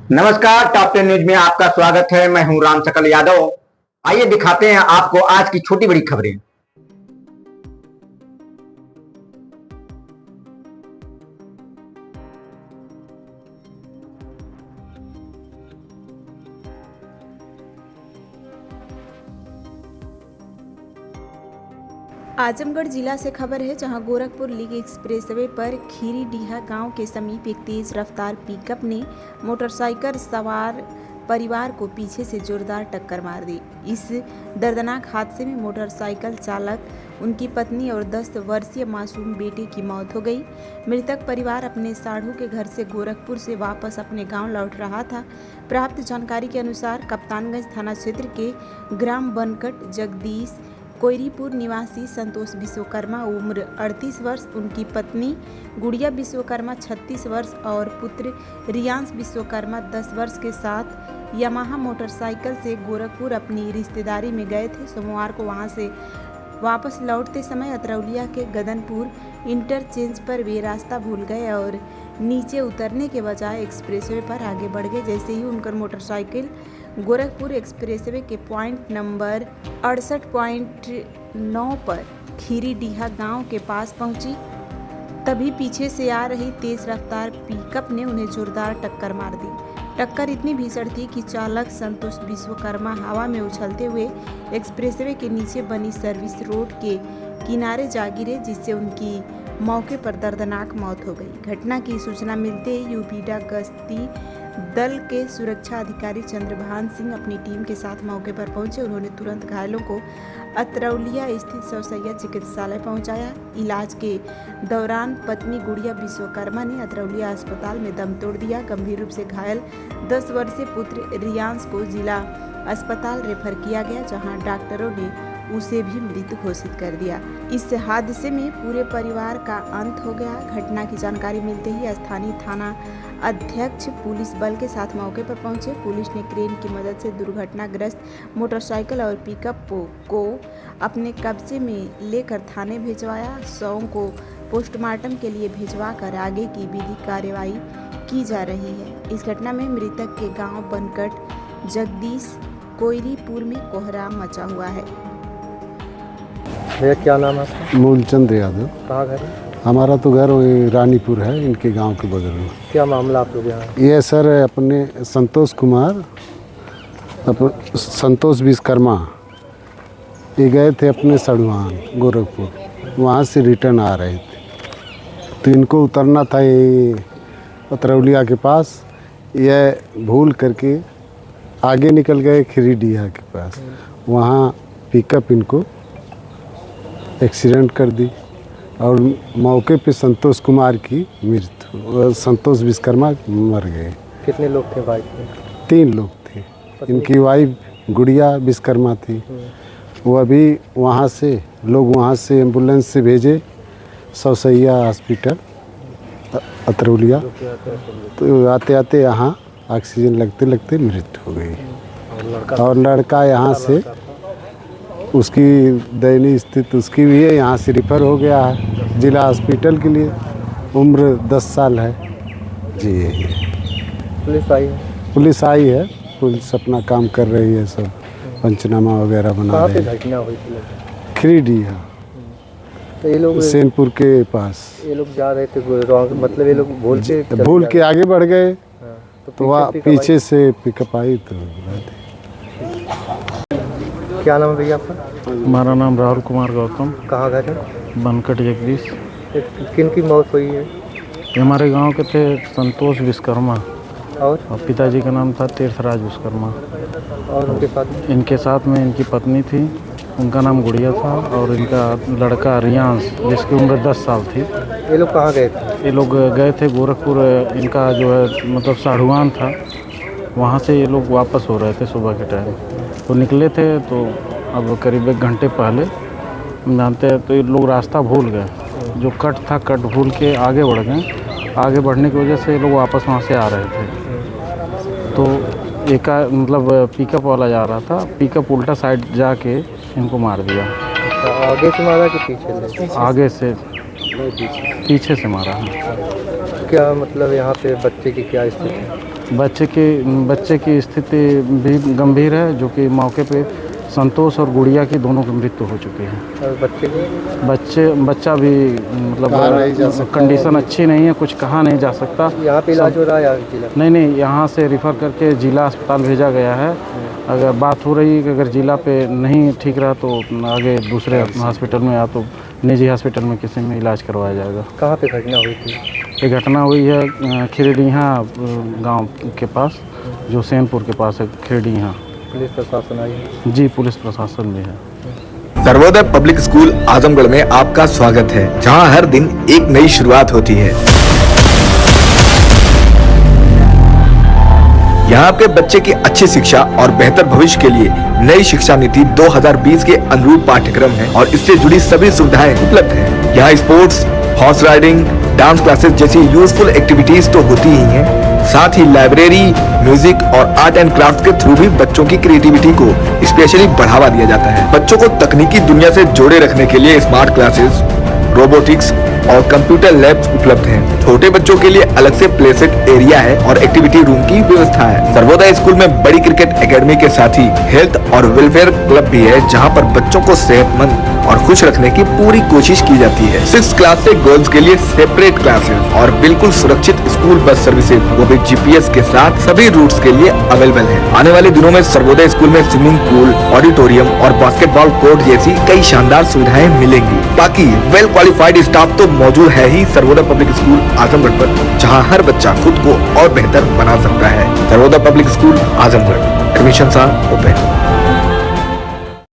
नमस्कार, top 10 news में आपका स्वागत है। मैं हूं राम सकल यादव। आइए दिखाते हैं आपको आज की छोटी बड़ी खबरें। आजमगढ़ जिला से खबर है, जहां गोरखपुर लीग एक्सप्रेसवे पर खीरीडीहा गांव के समीप एक तेज रफ्तार पिकअप ने मोटरसाइकिल सवार परिवार को पीछे से जोरदार टक्कर मार दी। इस दर्दनाक हादसे में मोटरसाइकिल चालक, उनकी पत्नी और 10 वर्षीय मासूम बेटे की मौत हो गई। मृतक परिवार अपने साढ़ू के घर से गोरखपुर से वापस अपने गांव लौट रहा था। प्राप्त जानकारी के अनुसार कप्तानगंज थाना क्षेत्र के ग्राम बनकट जगदीश कोयरीपुर निवासी संतोष विश्वकर्मा उम्र 38 वर्ष, उनकी पत्नी गुड़िया विश्वकर्मा 36 वर्ष और पुत्र रियांश विश्वकर्मा 10 वर्ष के साथ यामाहा मोटरसाइकिल से गोरखपुर अपनी रिश्तेदारी में गए थे। सोमवार को वहां से वापस लौटते समय अतरौलिया के गदनपुर इंटरचेंज पर वे रास्ता भूल गए और नीचे उतरने के बजाय एक्सप्रेसवे पर आगे बढ़ गए। जैसे ही उनकर मोटरसाइकिल गोरखपुर एक्सप्रेसवे के पॉइंट नंबर 68.9 पर खीरीडीहा गांव के पास पहुंची, तभी पीछे से आ रही तेज रफ्तार पिकअप ने उन्हें जोरदार टक्कर मार दी। टक्कर इतनी भीषण थी कि चालक संतोष विश्वकर्मा हवा में उछलते हुए एक्सप्रेसवे के नीचे बनी सर्विस रोड के किनारे जा गिरे, जिससे उनकी मौके पर दर्दनाक मौत हो गई। घटना की सूचना मिलते ही यूपीडा गश्ती दल के सुरक्षा अधिकारी चंद्रभान सिंह अपनी टीम के साथ मौके पर पहुंचे। उन्होंने तुरंत घायलों को अतरौलिया स्थित सौसैया चिकित्सालय पहुंचाया। इलाज के दौरान पत्नी गुड़िया विश्वकर्मा ने अतरौलिया अस्पताल में दम तोड़ दिया। गंभीर रूप से घायल 10 वर्षीय पुत्र रियांश को जिला अस्पताल रेफर किया गया, जहां डॉक्टरों ने उसे भी मृत घोषित कर दिया। इस हादसे में पूरे परिवार का अंत हो गया। घटना की जानकारी मिलते ही स्थानीय थाना अध्यक्ष पुलिस बल के साथ मौके पर पहुंचे। पुलिस ने क्रेन की मदद से दुर्घटनाग्रस्त मोटरसाइकिल और पिकअप को अपने कब्जे में लेकर थाने भिजवाया। शवों को पोस्टमार्टम के लिए भिजवा कर आगे की विधिक कार्रवाई की जा रही है। इस घटना में मृतक के गांव बनकट जगदीश कोयरीपुर में कोहराम मचा हुआ है। भैया क्या नाम है आपका? मूलचंद यादव। कहाँ घर है? हमारा तो घर वही रानीपुर है, इनके गांव के बगल में। क्या मामला आप लोग यहाँ? ये सर अपने संतोष कुमार, संतोष विश्वकर्मा, ये गए थे अपने सड़ुआन गोरखपुर, वहाँ से रिटर्न आ रहे थे। तो इनको उतरना था ये अतरौलिया के पास। यह भूल करके आगे निकल गए खीरीडीहा के पास। वहाँ पिकअप इनको एक्सीडेंट कर दी और मौके पे संतोष कुमार की मृत्यु, संतोष विश्वकर्मा मर गए। कितने लोग थे बाइक में? 3 लोग थे। इनकी वाइफ गुड़िया विश्वकर्मा थी। वो अभी वहाँ से एम्बुलेंस से भेजे सौसैया हॉस्पिटल अतरौलिया, तो आते आते यहाँ ऑक्सीजन लगते लगते मृत्यु हो गई। और लड़का यहाँ से, उसकी दयनीय स्थिति उसकी भी है, यहाँ से रिफ़र हो गया है जिला हॉस्पिटल के लिए। उम्र 10 साल है जी। यही है। पुलिस आई है। पुलिस अपना काम कर रही है, सब पंचनामा वगैरह बना रही है। घटना हुई थी? खीरीडीहा, तो ये लोग सैनपुर के पास। ये लोग जा रहे थे, मतलब ये लोग भूल के आगे बढ़ गए। तो वहाँ पीछे से पिकअप आई तो क्या नाम है भैया आपका? हमारा नाम राहुल कुमार गौतम। कहाँ घर है? बनकट जगदीश। किन की मौत हुई है? ये हमारे गांव के थे संतोष विश्वकर्मा, और पिताजी का नाम था तीर्थराज विश्वकर्मा। और इनके साथ में इनकी पत्नी थी, उनका नाम गुड़िया था, और इनका लड़का रियांश, जिसकी उम्र 10 साल थी। ये लोग कहाँ गए थे? ये लोग गए थे गोरखपुर। इनका जो है मतलब साढ़ुआन था, वहाँ से ये लोग वापस हो रहे थे सुबह के टाइम। तो निकले थे, तो अब करीब 1 घंटे पहले जानते हैं तो ये लोग रास्ता भूल गए। जो कट था, कट भूल के आगे बढ़ गए। आगे बढ़ने की वजह से ये लोग वापस वहाँ से आ रहे थे। तो एक मतलब पिकअप वाला जा रहा था, पिकअप उल्टा साइड जाके इनको मार दिया। आगे से मारा कि पीछे से? आगे से, पीछे से मारा। क्या मतलब यहाँ पे बच्चे की क्या स्थिति है? बच्चे की स्थिति भी गंभीर है, जो कि मौके पे संतोष और गुड़िया की दोनों की मृत्यु हो चुकी है। और बच्चा भी कहा नहीं जा मतलब सकता। कंडीशन अच्छी नहीं है, कुछ कहा नहीं जा सकता। यहाँ पे इलाज हो रहा है या जिला? नहीं, यहाँ से रिफ़र करके जिला अस्पताल भेजा गया है। अगर बात हो रही है कि अगर जिला पे नहीं ठीक रहा तो आगे दूसरे हॉस्पिटल में या तो निजी हॉस्पिटल में किसी में इलाज करवाया जाएगा। कहाँ पे घटना हुई थी? ये घटना हुई है खिरडीहा गांव के पास, जो सैनपुर के पास है खिरडीहा। पुलिस प्रशासन आई है? जी, पुलिस प्रशासन भी है। सर्वोदय पब्लिक स्कूल आजमगढ़ में आपका स्वागत है, जहां हर दिन एक नई शुरुआत होती है। यहाँ आपके बच्चे की अच्छी शिक्षा और बेहतर भविष्य के लिए नई शिक्षा नीति 2020 के अनुरूप पाठ्यक्रम है और इससे जुड़ी सभी सुविधाएं उपलब्ध हैं। यहाँ sports, horse riding, dance classes जैसी यूजफुल एक्टिविटीज तो होती ही हैं, साथ ही लाइब्रेरी, म्यूजिक और आर्ट एंड क्राफ्ट के थ्रू भी बच्चों की क्रिएटिविटी को स्पेशली बढ़ावा दिया जाता है। बच्चों को तकनीकी दुनिया से जोड़े रखने के लिए स्मार्ट क्लासेस, रोबोटिक्स और कंप्यूटर लैब्स उपलब्ध हैं। छोटे बच्चों के लिए अलग से प्ले सेट एरिया है और एक्टिविटी रूम की व्यवस्था है। सर्वोदय स्कूल में बड़ी क्रिकेट एकेडमी के साथ ही हेल्थ और वेलफेयर क्लब भी है, जहां पर बच्चों को सेहतमंद और खुश रखने की पूरी कोशिश की जाती है। 6th क्लास से गर्ल्स के लिए सेपरेट क्लासेस और बिल्कुल सुरक्षित स्कूल बस सर्विसेज, वो भी GPS के साथ सभी रूट्स के लिए अवेलेबल है। आने वाले दिनों में सर्वोदय स्कूल में स्विमिंग पूल, ऑडिटोरियम और बास्केटबॉल कोर्ट जैसी कई शानदार सुविधाएं मिलेंगी। बाकी वेल क्वालिफाइड स्टाफ तो मौजूद है ही सर्वोदय पब्लिक स्कूल आजमगढ़ पर, जहां हर बच्चा खुद को और बेहतर बना सकता है। Sarvodaya public school Azamgarh, admission are open.